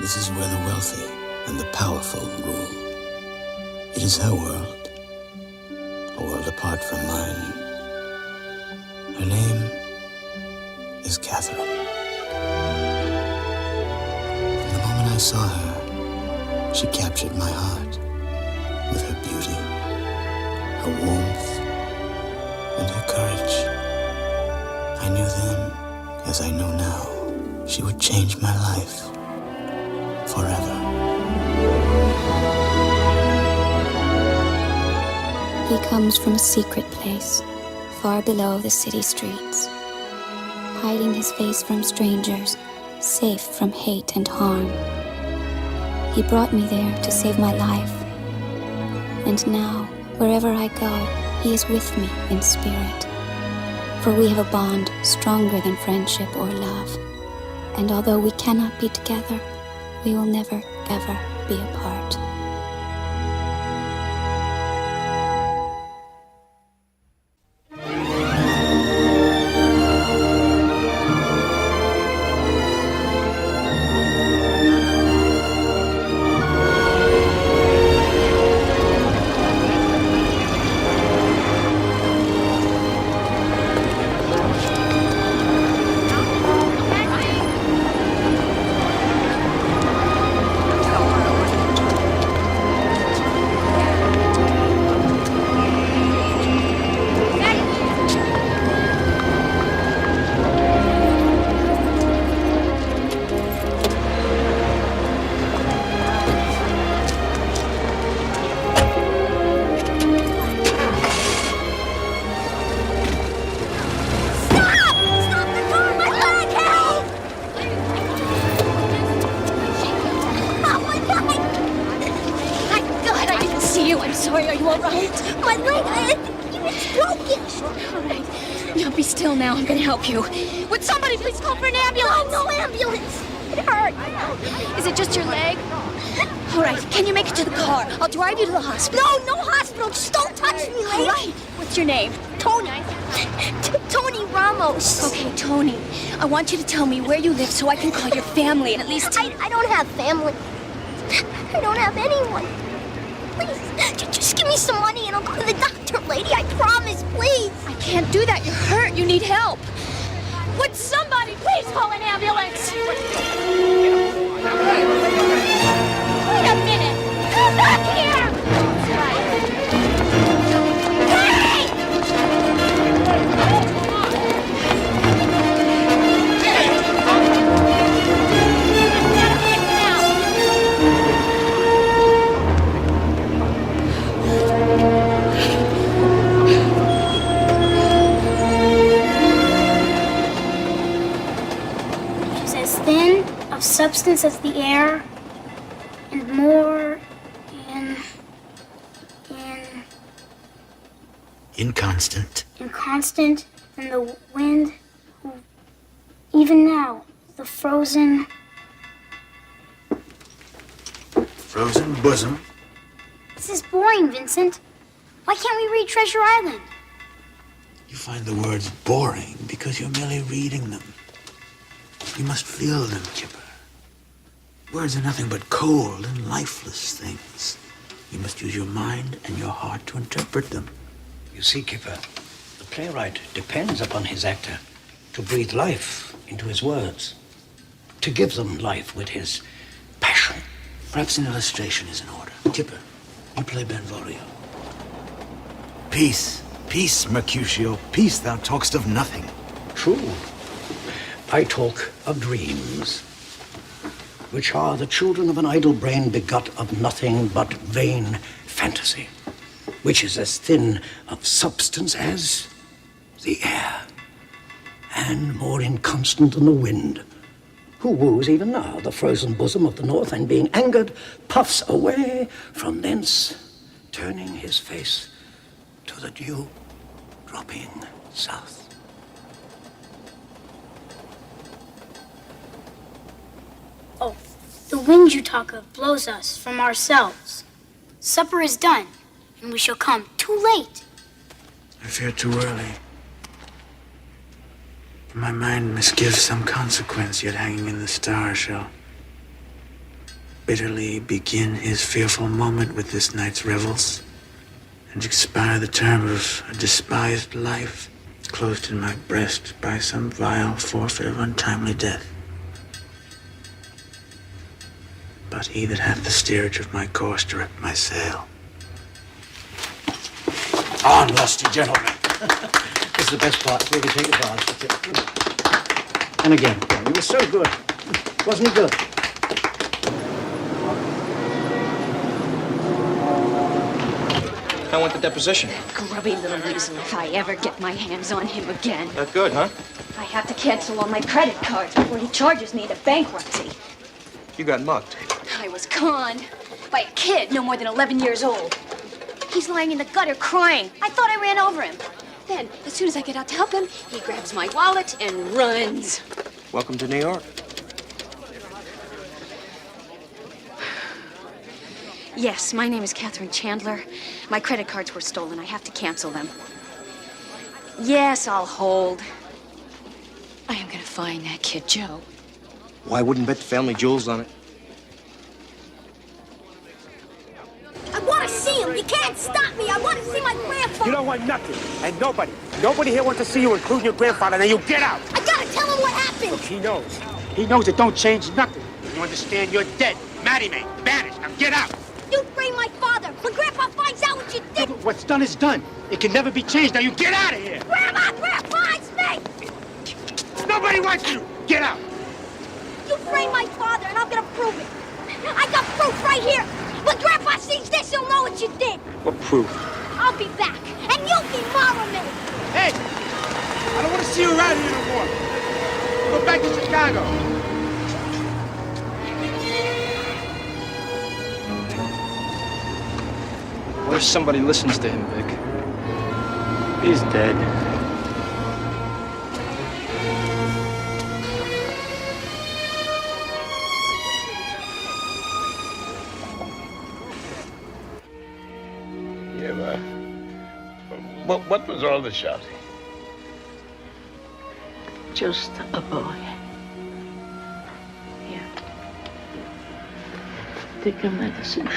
This is where the wealthy and the powerful rule. It is her world, a world apart from mine. Her name is Catherine. From the moment I saw her, she captured my heart with her beauty, her warmth, and her courage. I knew then, as I know now, she would change my life forever. He comes from a secret place, far below the city streets, hiding his face from strangers, safe from hate and harm. He brought me there to save my life. And now, wherever I go, he is with me in spirit. For we have a bond stronger than friendship or love. And although we cannot be together, we will never, ever be apart. You. Would somebody please call for an ambulance? No ambulance. It hurt. Is it just your leg? All right, can you make it to the car? I'll drive you to the hospital. No hospital. Just don't touch me, lady. All right. What's your name? Tony. Tony Ramos. Okay, Tony. I want you to tell me where you live so I can call your family and at least... I don't have family. I don't have anyone. Please, just give me some money and I'll go to the doctor, lady. I promise, please. I can't do that. You're hurt. You need help. Would somebody please call an ambulance? Wait a minute! Come back here! Substance as the air, and more inconstant than the wind. Even now, the frozen bosom. This is boring, Vincent. Why can't we read Treasure Island? You find the words boring because you're merely reading them. You must feel them, Kipper. Words are nothing but cold and lifeless things. You must use your mind and your heart to interpret them. You see, Kipper, the playwright depends upon his actor to breathe life into his words, to give them life with his passion. Perhaps an illustration is in order. Kipper, you play Benvolio. Peace, Mercutio, peace, thou talk'st of nothing. True. I talk of dreams, which are the children of an idle brain begot of nothing but vain fantasy, which is as thin of substance as the air, and more inconstant than the wind, who woos even now the frozen bosom of the north, and being angered, puffs away from thence, turning his face to the dew dropping south. Oh, the wind you talk of blows us from ourselves. Supper is done, and we shall come too late. I fear too early. My mind misgives some consequence yet hanging in the stars shall bitterly begin his fearful moment with this night's revels, and expire the term of a despised life, closed in my breast by some vile forfeit of untimely death. But he that hath the steerage of my course direct my sail. On, lusty gentlemen. This is the best part. So we can take a bath. That's it. And again. He was so good. Wasn't he good? I want the deposition. Grubby little loser if I ever get my hands on him again. That good, huh? I have to cancel all my credit cards before he charges me to bankruptcy. You got mugged. I was conned by a kid no more than 11 years old. He's lying in the gutter crying. I thought I ran over him. Then, as soon as I get out to help him, he grabs my wallet and runs. Welcome to New York. Yes, my name is Catherine Chandler. My credit cards were stolen. I have to cancel them. Yes, I'll hold. I am gonna find that kid, Joe. Why wouldn't bet the family jewels on it? I want to see him. You can't stop me. I want to see my grandfather. You don't want nothing. And nobody here wants to see you, including your grandfather. Now you get out. I got to tell him what happened. Look, he knows. He knows it don't change nothing. You understand? You're dead. Maddie Mae, banished. Now get out. You frame my father. When Grandpa finds out what you did. What's done is done. It can never be changed. Now you get out of here. Grandpa, it's me. Nobody wants you. Get out. You frame my father, and I'm going to prove it. I got proof right here. When Grandpa sees this, he'll know what you did. What proof? I'll be back, and you'll be Mara me. Hey! I don't want to see you around here no more. Go back to Chicago. What if somebody listens to him, Vic? He's dead. Yeah, but what was all the shouting? Just a boy. Here. Take your medicine.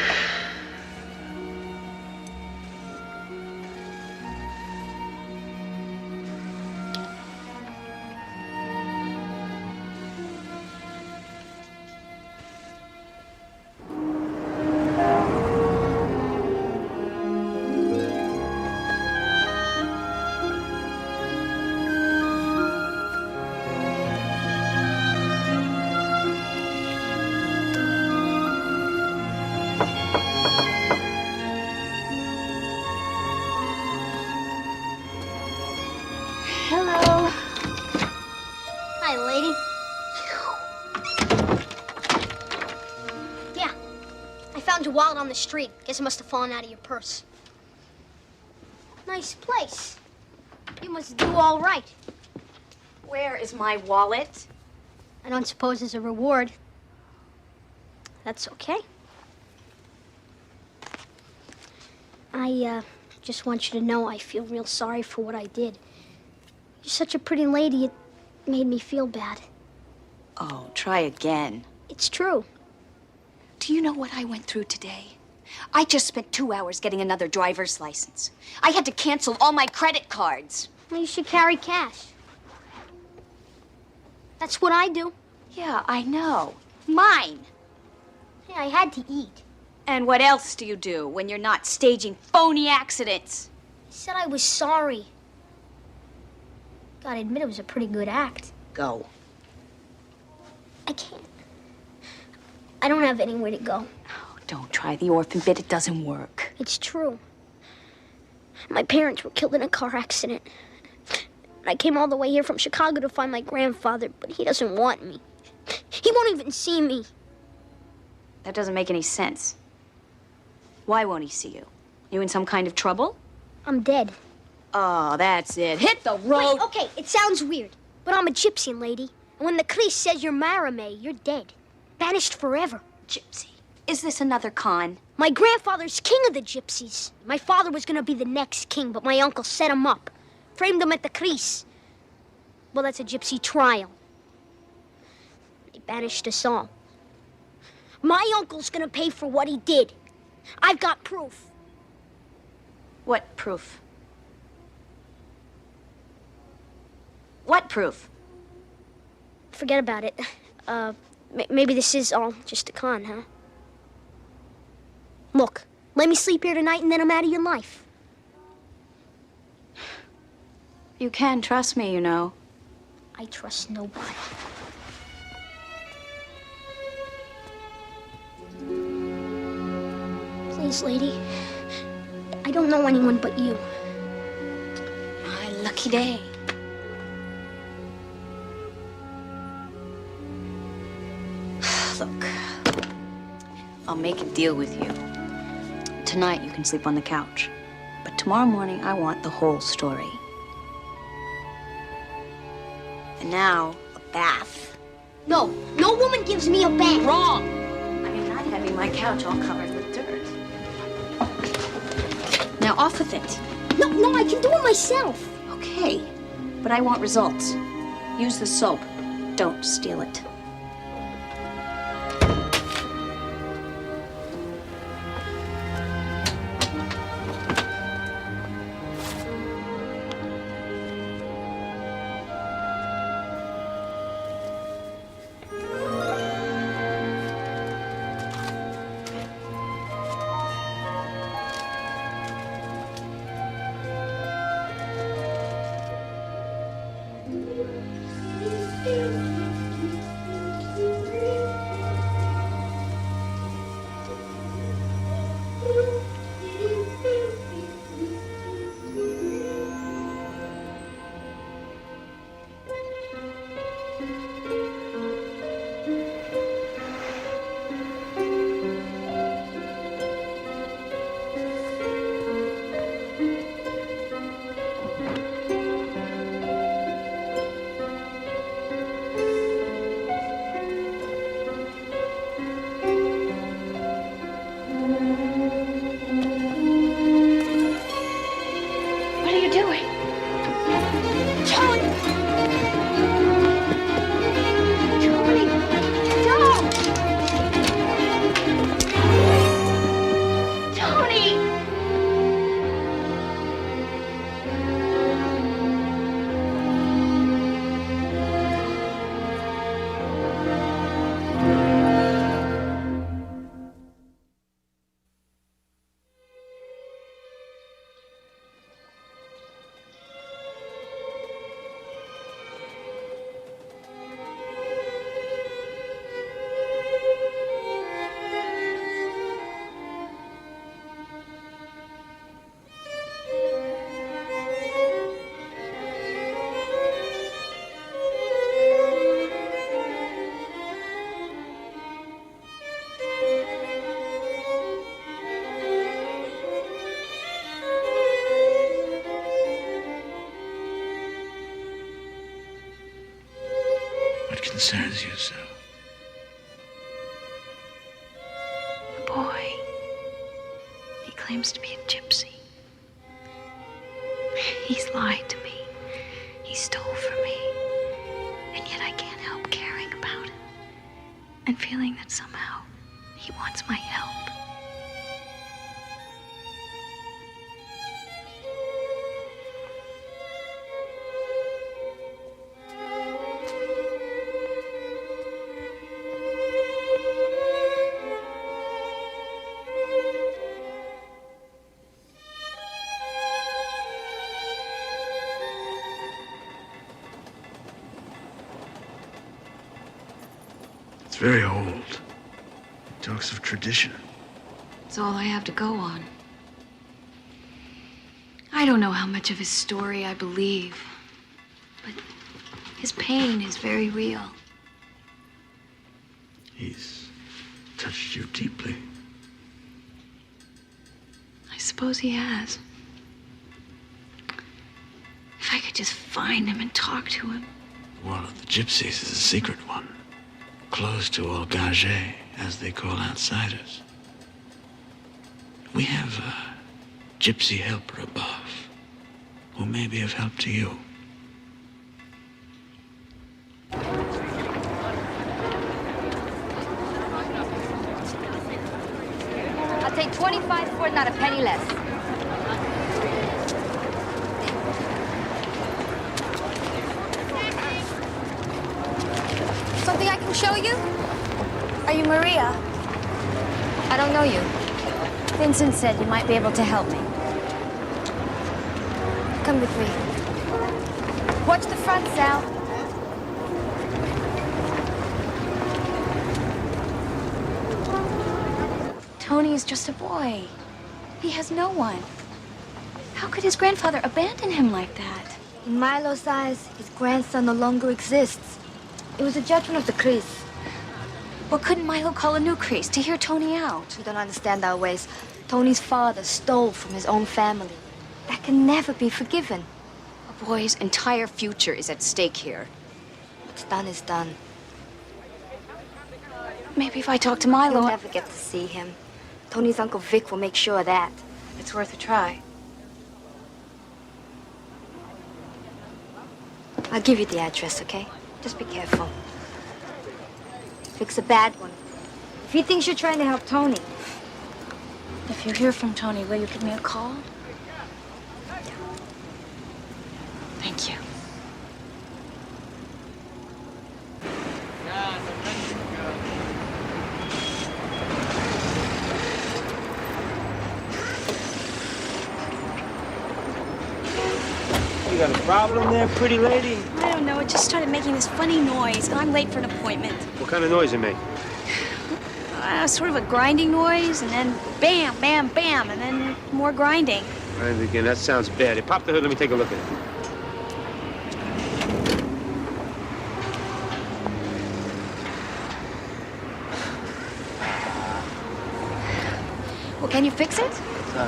Hello. Hi, lady. Yeah. I found your wallet on the street. Guess it must have fallen out of your purse. Nice place. You must do all right. Where is my wallet? I don't suppose as a reward. That's okay. I just want you to know I feel real sorry for what I did. You're such a pretty lady, it made me feel bad. Oh, try again. It's true. Do you know what I went through today? I just spent 2 hours getting another driver's license. I had to cancel all my credit cards. Well, you should carry cash. That's what I do. Yeah, I know. Mine. Yeah, I had to eat. And what else do you do when you're not staging phony accidents? I said I was sorry. Gotta admit, it was a pretty good act. Go. I can't. I don't have anywhere to go. Oh, don't try the orphan bit. It doesn't work. It's true. My parents were killed in a car accident. And I came all the way here from Chicago to find my grandfather, but he doesn't want me. He won't even see me. That doesn't make any sense. Why won't he see you? You in some kind of trouble? I'm dead. Oh, that's it. Hit the road. Wait, okay, it sounds weird, but I'm a gypsy lady. And when the Kreese says you're Maramé, you're dead. Banished forever. Gypsy. Is this another con? My grandfather's king of the gypsies. My father was gonna be the next king, but my uncle set him up. Framed him at the Kreese. Well, that's a gypsy trial. They banished us all. My uncle's gonna pay for what he did. I've got proof. What proof? What proof? Forget about it. Maybe this is all just a con, huh? Look, let me sleep here tonight and then I'm out of your life. You can trust me, you know. I trust nobody. Please, lady. I don't know anyone but you. My lucky day. Look, I'll make a deal with you. Tonight you can sleep on the couch, but tomorrow morning I want the whole story. And now, a bath. No woman gives me a bath. Wrong! I mean, not having my couch all covered with dirt. Now off with it. No, I can do it myself. Okay, but I want results. Use the soap. Don't steal it. What concerns you so? The boy. He claims to be a gypsy. He's lied to me. He stole from me. And yet I can't help caring about him. And feeling that somehow he wants my help. It's very old. It talks of tradition. It's all I have to go on. I don't know how much of his story I believe, but his pain is very real. He's touched you deeply. I suppose he has. If I could just find him and talk to him. One of the gypsies is a secret one. Close to all Gage, as they call outsiders. We have a gypsy helper above, who may be of help to you. I'll take 25 for it, not a penny less. Something I can show you? Are you Maria? I don't know you. Vincent said you might be able to help me. Come with me. Watch the front, Sal. Tony is just a boy. He has no one. How could his grandfather abandon him like that? In Milo's eyes, his grandson no longer exists. It was a judgment of the Chris. Well, couldn't Milo call a new Chris to hear Tony out? You don't understand our ways. Tony's father stole from his own family. That can never be forgiven. A boy's entire future is at stake here. What's done is done. Maybe if I talk to Milo... You'll never get to see him. Tony's Uncle Vic will make sure of that. It's worth a try. I'll give you the address, okay? Just be careful. Vic's a bad one. If he thinks you're trying to help Tony. If you hear from Tony, will you give me a call? Thank you. You got a problem there, pretty lady? I don't know. It just started making this funny noise, and I'm late for an appointment. What kind of noise it make? Sort of a grinding noise, and then bam, bam, bam, and then more grinding. And again, that sounds bad. Hey, pop the hood. Let me take a look at it. Well, can you fix it?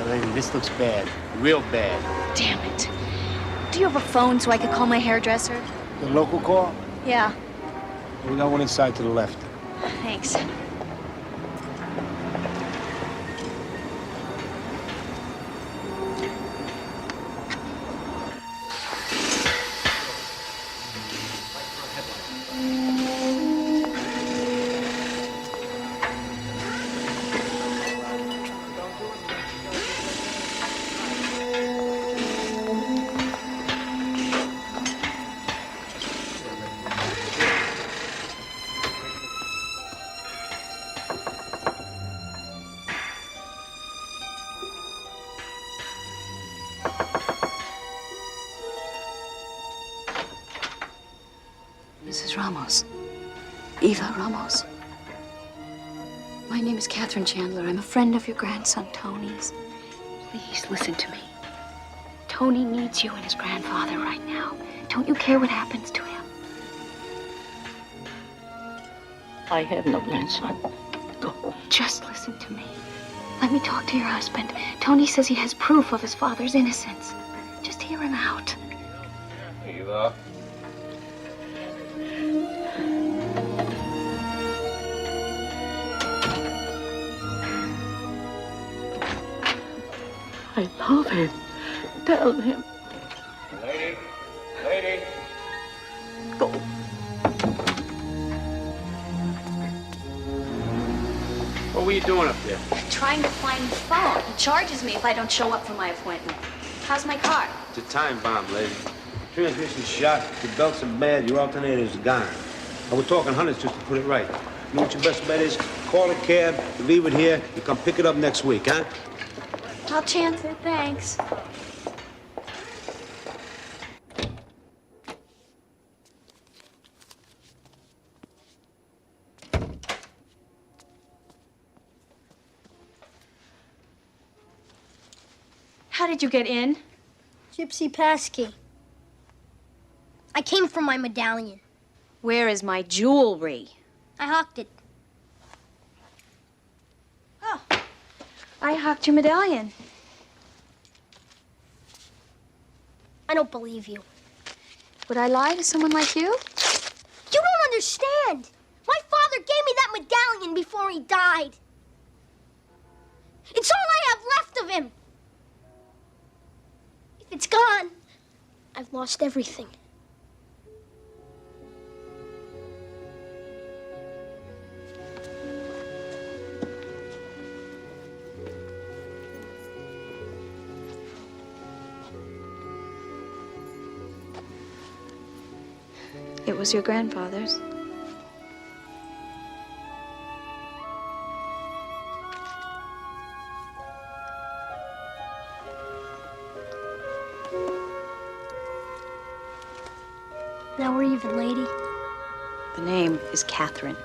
Lady, this looks bad. Real bad. Damn it. Do you have a phone so I could call my hairdresser? The local call? Yeah. We got one inside to the left. Thanks. Mrs. Ramos. Eva Ramos. My name is Catherine Chandler. I'm a friend of your grandson, Tony's. Please listen to me. Tony needs you and his grandfather right now. Don't you care what happens to him? I have no grandson. Go. Just listen to me. Let me talk to your husband. Tony says he has proof of his father's innocence. Just hear him out. Eva. I love him. Tell him. Lady. Go. What were you doing up there? Trying to find the phone. He charges me if I don't show up for my appointment. How's my car? It's a time bomb, lady. Transmission's shot, the belts are bad, your alternator's gone. I was talking hundreds just to put it right. You know what your best bet is? Call a cab, you leave it here, you come pick it up next week, huh? I'll chance it, thanks. How did you get in? Gypsy passkey. I came for my medallion. Where is my jewelry? I hocked it. Oh, I hocked your medallion. I don't believe you. Would I lie to someone like you? You don't understand. My father gave me that medallion before he died. It's all I have left of him. If it's gone, I've lost everything. It was your grandfather's. Now we're even, lady. The name is Catherine.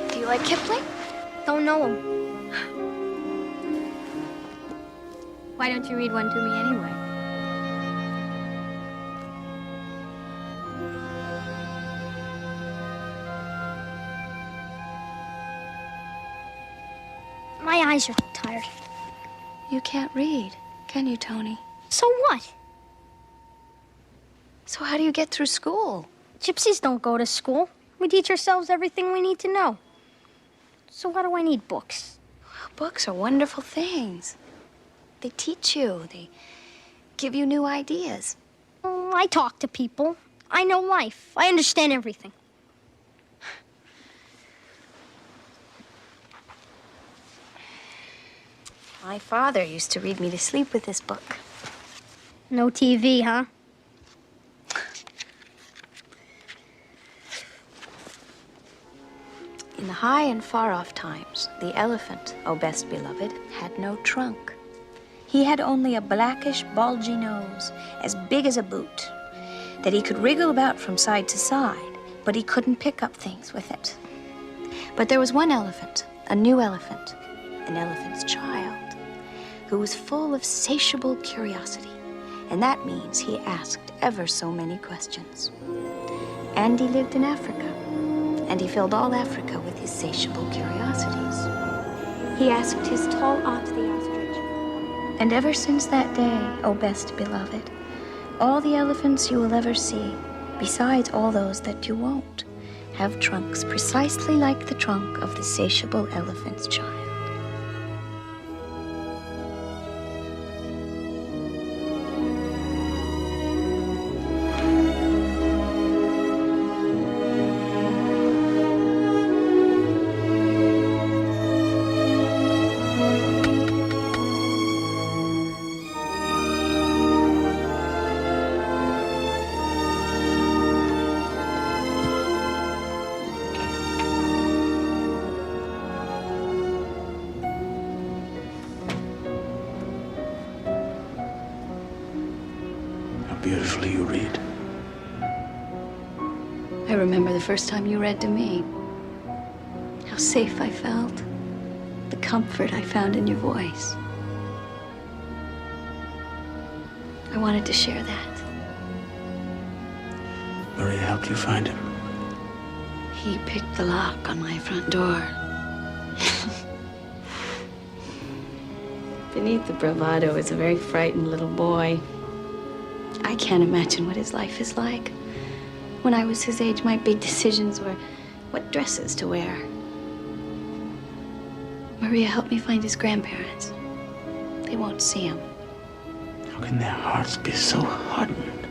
Do you like Kipling? Don't know him. Why don't you read one to me anyway? My eyes are tired. You can't read, can you, Tony? So what? So how do you get through school? Gypsies don't go to school. We teach ourselves everything we need to know. So why do I need books? Books are wonderful things. They teach you. They give you new ideas. Oh, I talk to people. I know life. I understand everything. My father used to read me to sleep with this book. No TV, huh? In the high and far-off times, the elephant, O best beloved, had no trunk. He had only a blackish, bulgy nose, as big as a boot, that he could wriggle about from side to side, but he couldn't pick up things with it. But there was one elephant, a new elephant, an elephant's child, who was full of satiable curiosity, and that means he asked ever so many questions. And he lived in Africa, and he filled all Africa with his satiable curiosities. He asked his tall aunt, the ostrich. And ever since that day, O best beloved, all the elephants you will ever see, besides all those that you won't, have trunks precisely like the trunk of the satiable elephant's child. Beautifully you read. I remember the first time you read to me. How safe I felt. The comfort I found in your voice. I wanted to share that. Maria helped you find him. He picked the lock on my front door. Beneath the bravado is a very frightened little boy. I can't imagine what his life is like. When I was his age, my big decisions were what dresses to wear. Maria helped me find his grandparents. They won't see him. How can their hearts be so hardened?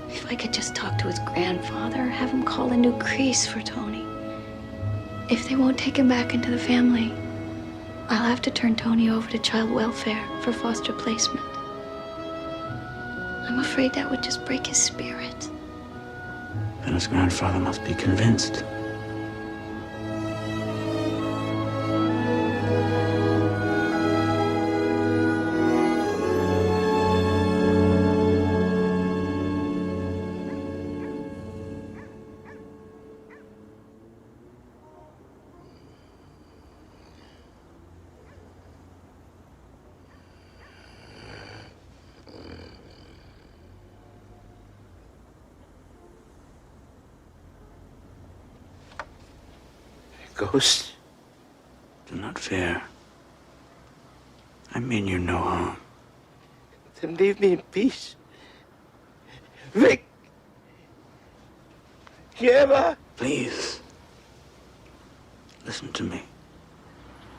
If I could just talk to his grandfather, have him call a new crease for Tony. If they won't take him back into the family, I'll have to turn Tony over to child welfare for foster placement. I'm afraid that would just break his spirit. Then his grandfather must be convinced. Ghost? Do not fear. I mean you no harm. Then leave me in peace. Vic! Yeva! Please. Listen to me.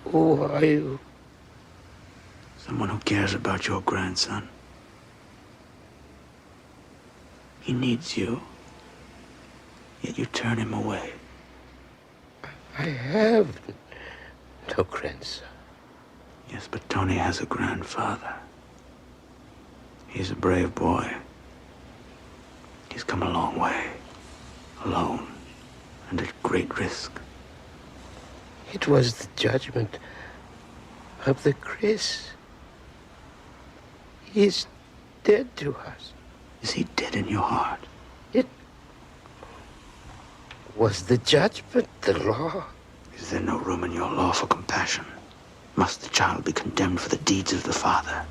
Who are you? Someone who cares about your grandson. He needs you, yet you turn him away. I have no grandson. Yes, but Tony has a grandfather. He's a brave boy. He's come a long way, alone, and at great risk. It was the judgment of the Chris. He's dead to us. Is he dead in your heart? It was the judgment, the law. Is there no room in your law for compassion? Must the child be condemned for the deeds of the father?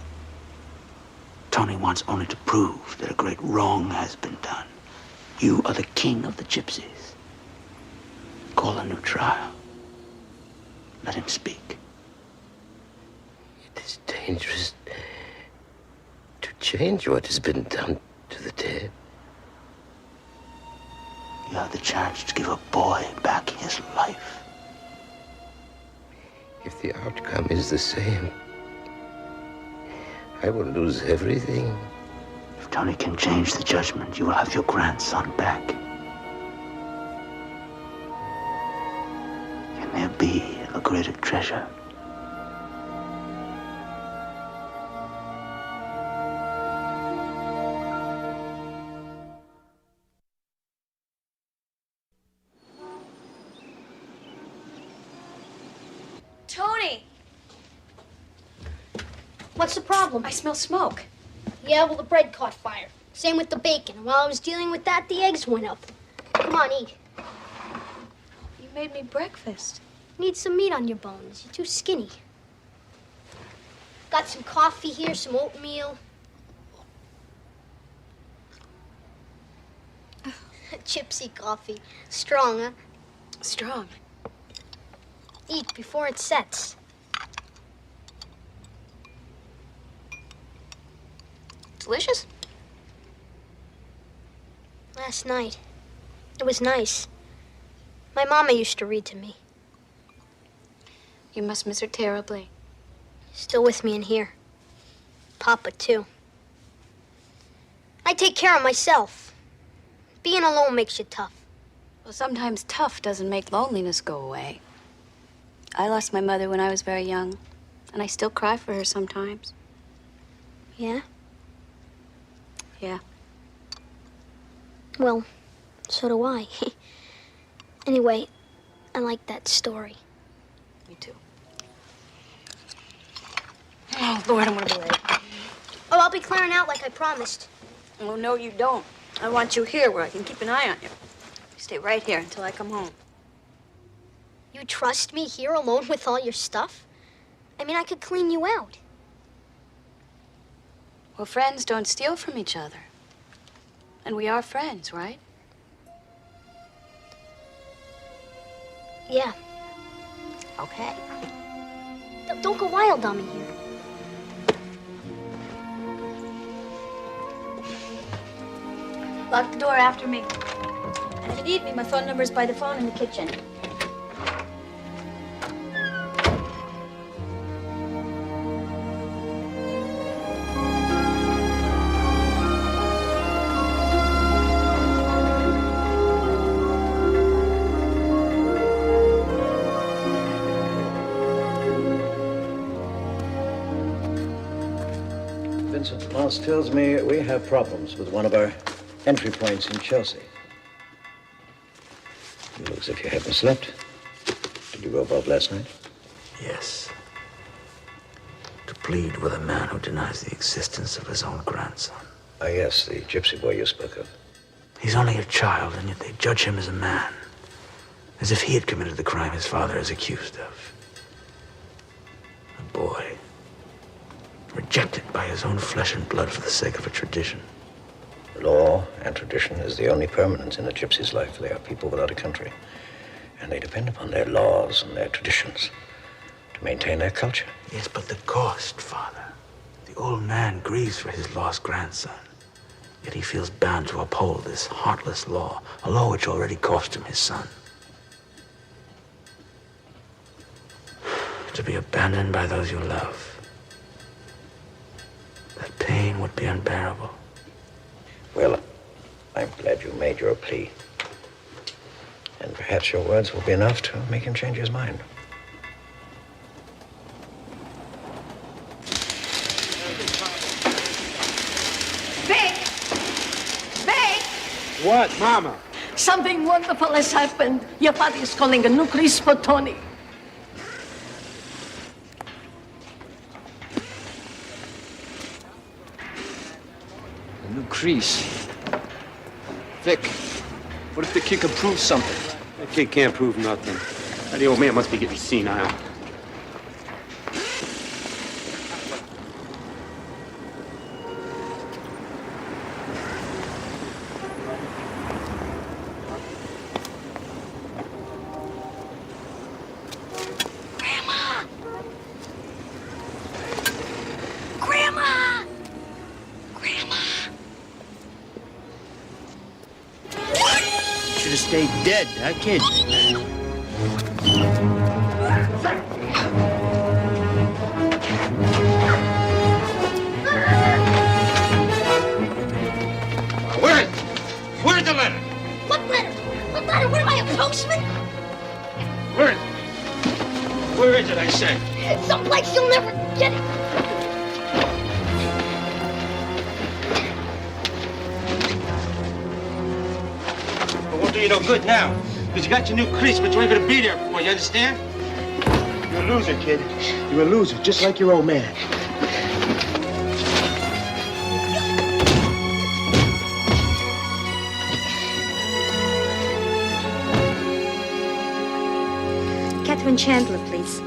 Tony wants only to prove that a great wrong has been done. You are the king of the gypsies. Call a new trial. Let him speak. It is dangerous to change what has been done to the dead. You have the chance to give a boy back his life. If the outcome is the same, I will lose everything. If Tony can change the judgment, you will have your grandson back. Can there be a greater treasure? Tony! What's the problem? I smell smoke. Yeah, well, the bread caught fire. Same with the bacon. And while I was dealing with that, the eggs went up. Come on, eat. You made me breakfast. Need some meat on your bones. You're too skinny. Got some coffee here, some oatmeal. Gypsy coffee. Strong, huh? Strong. Eat before it sets. Delicious. Last night, it was nice. My mama used to read to me. You must miss her terribly. Still with me in here. Papa, too. I take care of myself. Being alone makes you tough. Well, sometimes tough doesn't make loneliness go away. I lost my mother when I was very young, and I still cry for her sometimes. Yeah? Yeah. Well, so do I. Anyway, I like that story. Me too. Oh, Lord, I'm gonna be late. Oh, I'll be clearing out like I promised. Oh, no, you don't. I want you here where I can keep an eye on you. You stay right here until I come home. You trust me here alone with all your stuff? I mean, I could clean you out. Well, friends don't steal from each other. And we are friends, right? Yeah. Okay. Don't go wild on me here. Lock the door after me. And if you need me, my phone number is by the phone in the kitchen. Vincent Moss tells me we have problems with one of our entry points in Chelsea. It looks as if you haven't slept. Did you rope up last night? Yes. To plead with a man who denies the existence of his own grandson. Ah, yes, the gypsy boy you spoke of. He's only a child, and yet they judge him as a man. As if he had committed the crime his father is accused of. A boy. Rejected by his own flesh and blood for the sake of a tradition. Law and tradition is the only permanence in a gypsy's life. They are people without a country. And they depend upon their laws and their traditions to maintain their culture. Yes, but the cost, Father. The old man grieves for his lost grandson. Yet he feels bound to uphold this heartless law, a law which already cost him his son. To be abandoned by those you love. pain would be unbearable. Well, I'm glad you made your plea. And perhaps your words will be enough to make him change his mind. Vic! Vic! What, Mama? Something wonderful has happened. Your father is calling a new Chris for Tony. A new crease. Vic, what if the kid could prove something? That kid can't prove nothing. The old man must be getting senile. Grandma! Should have stayed dead, that kid. Where's the letter? What letter? What letter? What am I, a postman? Where is it? Where is it, I said? Someplace you'll never get it. It won't do you no good now. Because you got your new crease, but you ain't gonna be there for, you understand? You're a loser, kid. You're a loser, just like your old man. Catherine Chandler, please.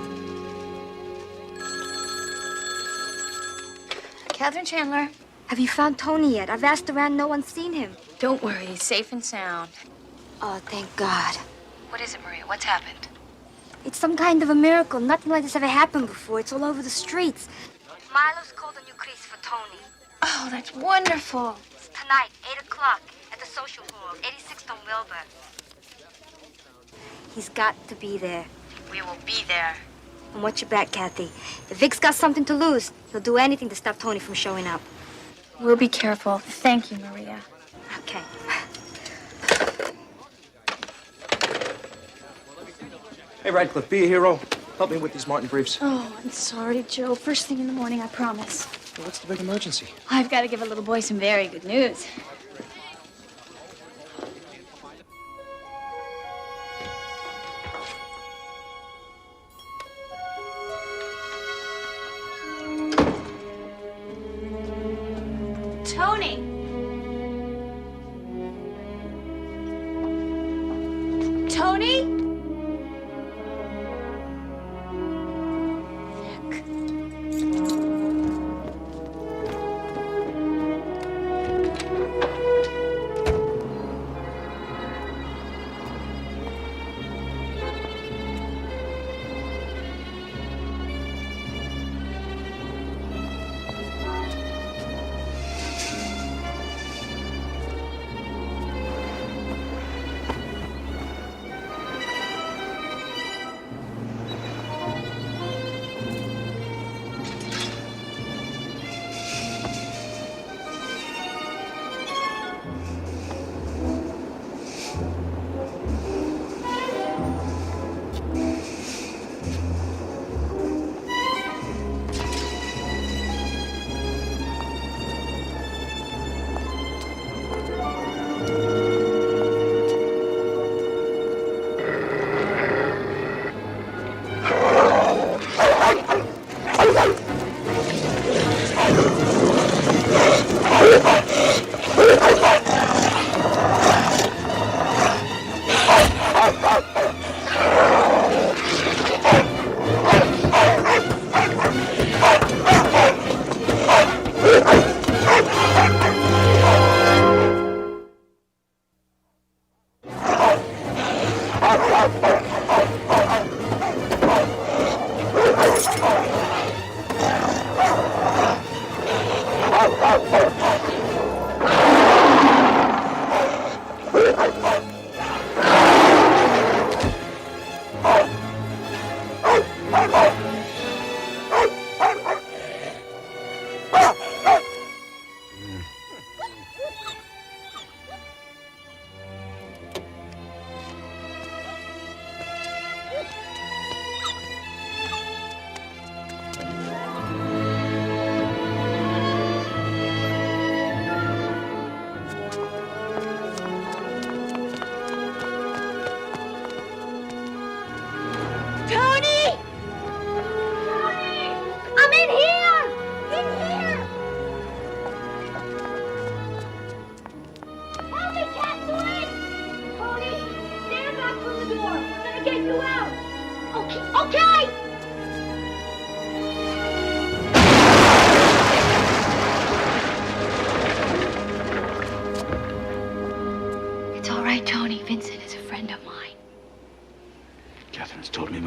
Catherine Chandler. Have you found Tony yet? I've asked around, no one's seen him. Don't worry, he's safe and sound. Oh, thank God. What is it, Maria? What's happened? It's some kind of a miracle. Nothing like this ever happened before. It's all over the streets. Milo's called a new crease for Tony. Oh, that's wonderful. It's tonight, 8 o'clock, at the social hall, 86th on Wilbur. He's got to be there. We will be there. And watch your back, Kathy. If Vic's got something to lose, he'll do anything to stop Tony from showing up. We'll be careful. Thank you, Maria. Okay. Hey, Radcliffe, be a hero. Help me with these Martin briefs. Oh, I'm sorry, Joe. First thing in the morning, I promise. Well, what's the big emergency? I've got to give a little boy some very good news. Tony! Tony?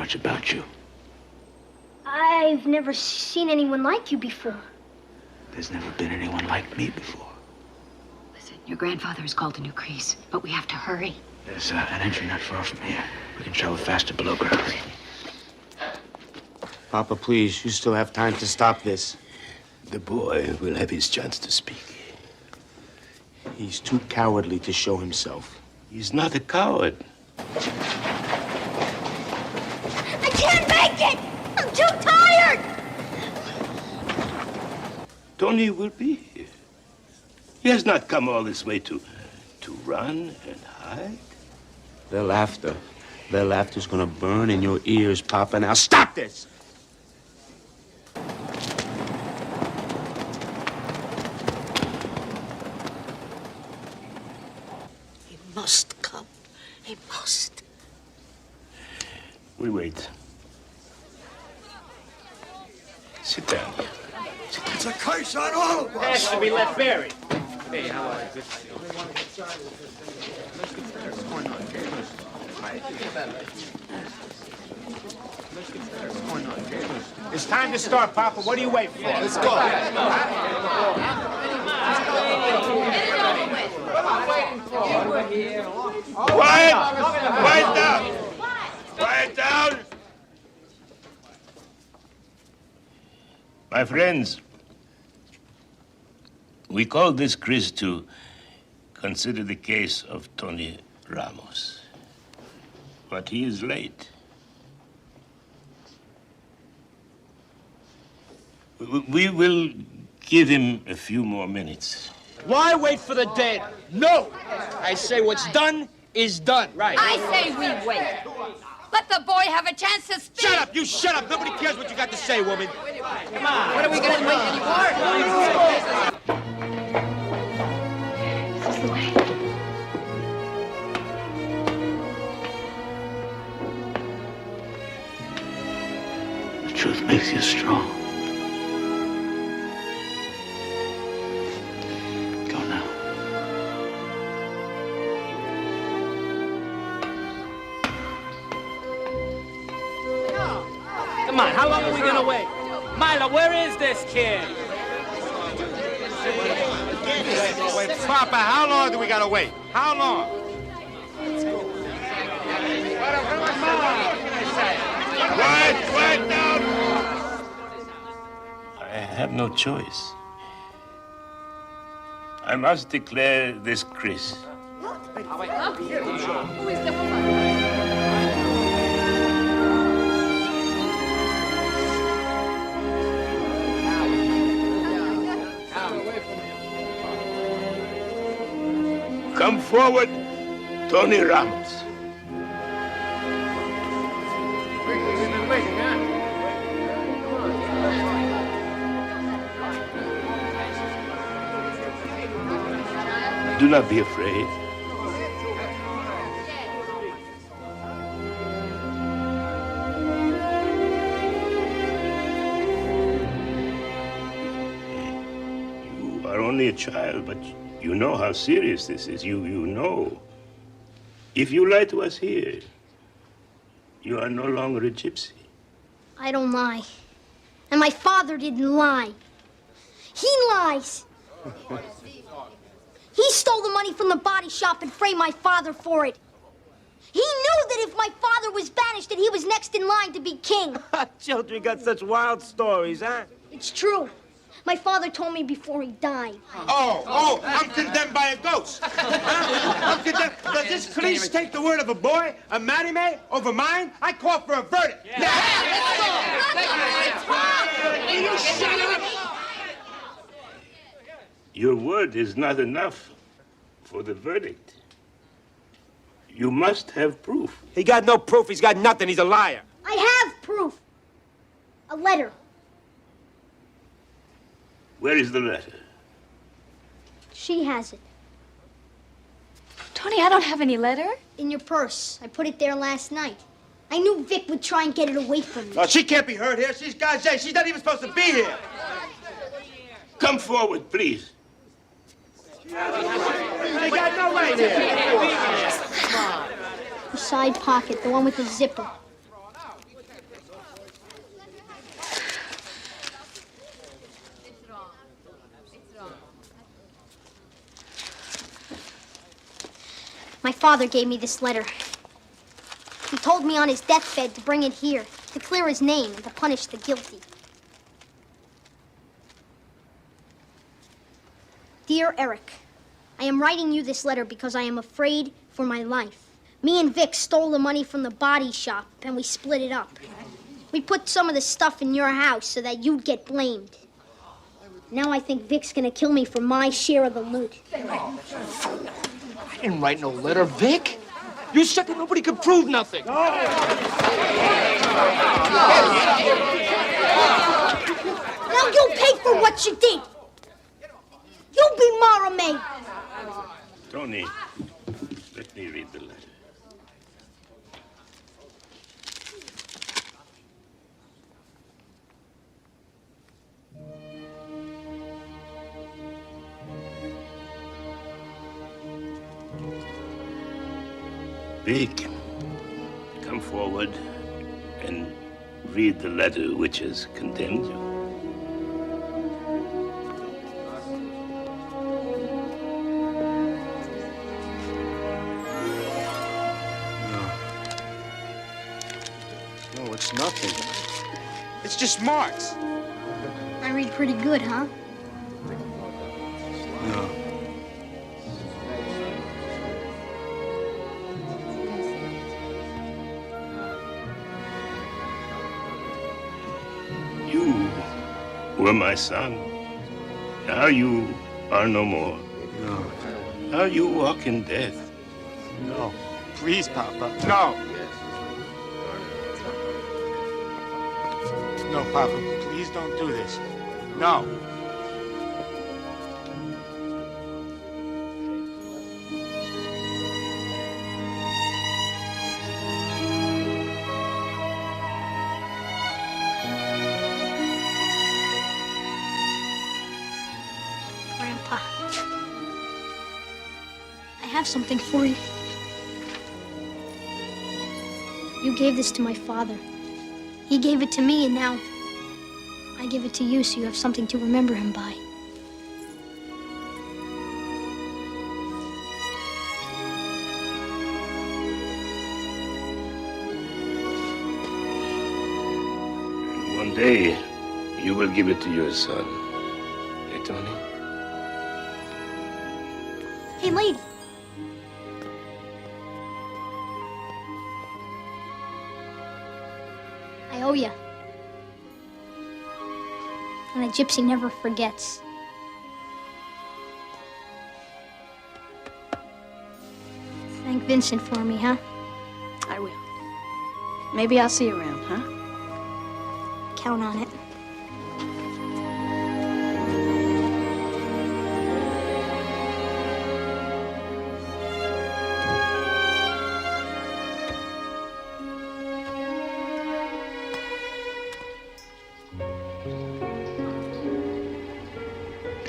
much about you. I've never seen anyone like you before. There's never been anyone like me before. Listen, your grandfather is called to New Crease, but we have to hurry. There's an entry not far from here. We can travel faster below ground. Papa, please, you still have time to stop this. The boy will have his chance to speak. He's too cowardly to show himself. He's not a coward. I can't make it! I'm too tired! Tony will be here. He has not come all this way to run and hide. Their laughter's gonna burn in your ears, Papa. Now stop this! He must come. He must. We wait. Sit down. It's a curse on all of us. Has to be left buried. Hey, how are you? It's time to start, Papa. What are you waiting for? Let's go. Quiet! Quiet down! Quiet down! My friends, we called this Chris to consider the case of Tony Ramos. But he is late. We will give him a few more minutes. Why wait for the dead? No! I say what's done is done. Right. I say we wait. Let the boy have a chance to speak. Shut up! You shut up! Nobody cares what you got to say, woman. Come on. What are we going to wait anymore? This is the way. The truth makes you strong. Go now. Come on, how long are we gonna wait? Mila, where is this kid? Wait, Papa, how long do we gotta wait? How long? Quiet down! I have no choice. I must declare this Chris. Who is the woman? Come forward, Tony Ramos. Do not be afraid. You are only a child, but you know how serious this is. You know. If you lie to us here, you are no longer a gypsy. I don't lie. And my father didn't lie. He lies. He stole the money from the body shop and framed my father for it. He knew that if my father was banished, that he was next in line to be king. Children got such wild stories, huh? It's true. My father told me before he died. Oh, I'm condemned by a ghost. Huh? I'm condemned. Does this police take the word of a boy, a Marie, over mine? I call for a verdict. Your word is not enough for the verdict. You must have proof. He got no proof. He's got nothing. He's a liar. I have proof. A letter. Where is the letter? She has it. Tony, I don't have any letter. In your purse. I put it there last night. I knew Vic would try and get it away from me. Oh, she can't be heard here. She's Gage. She's not even supposed to be here. Come forward, please. She got no right here. The side pocket, the one with the zipper. My father gave me this letter. He told me on his deathbed to bring it here, to clear his name and to punish the guilty. Dear Eric, I am writing you this letter because I am afraid for my life. Me and Vic stole the money from the body shop and we split it up. We put some of the stuff in your house so that you'd get blamed. Now I think Vic's gonna kill me for my share of the loot. I didn't write no letter, Vic. You said that nobody could prove nothing. Now you'll pay for what you did. You be Mara May. Tony, let me read the letter. Vic, come forward and read the letter which has condemned you. No, it's nothing. It's just marks. I read pretty good, huh? No. You were my son. Now you are no more. No. Now you walk in death. No. Please, Papa. No. No, Papa. Please don't do this. No. Grandpa, I have something for you. You gave this to my father. He gave it to me, and now I give it to you so you have something to remember him by. One day, you will give it to your son. Hey, Tony? Hey, lady. I owe you. And a gypsy never forgets. Thank Vincent for me, huh? I will. Maybe I'll see you around, huh? Count on it.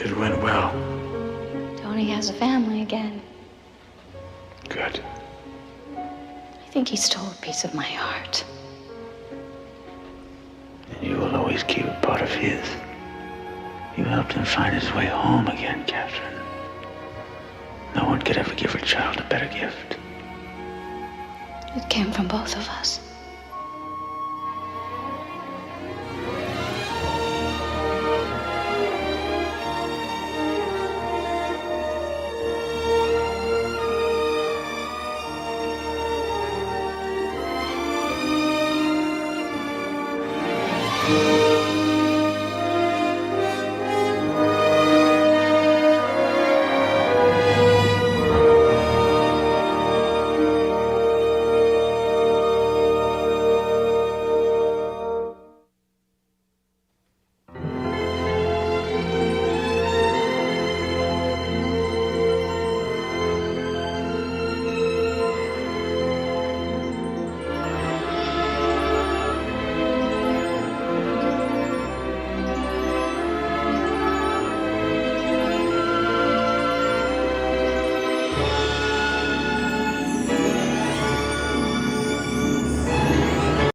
It went well. Tony has a family again. Good. I think he stole a piece of my heart. And you will always keep a part of his. You helped him find his way home again, Catherine. No one could ever give a child a better gift. It came from both of us.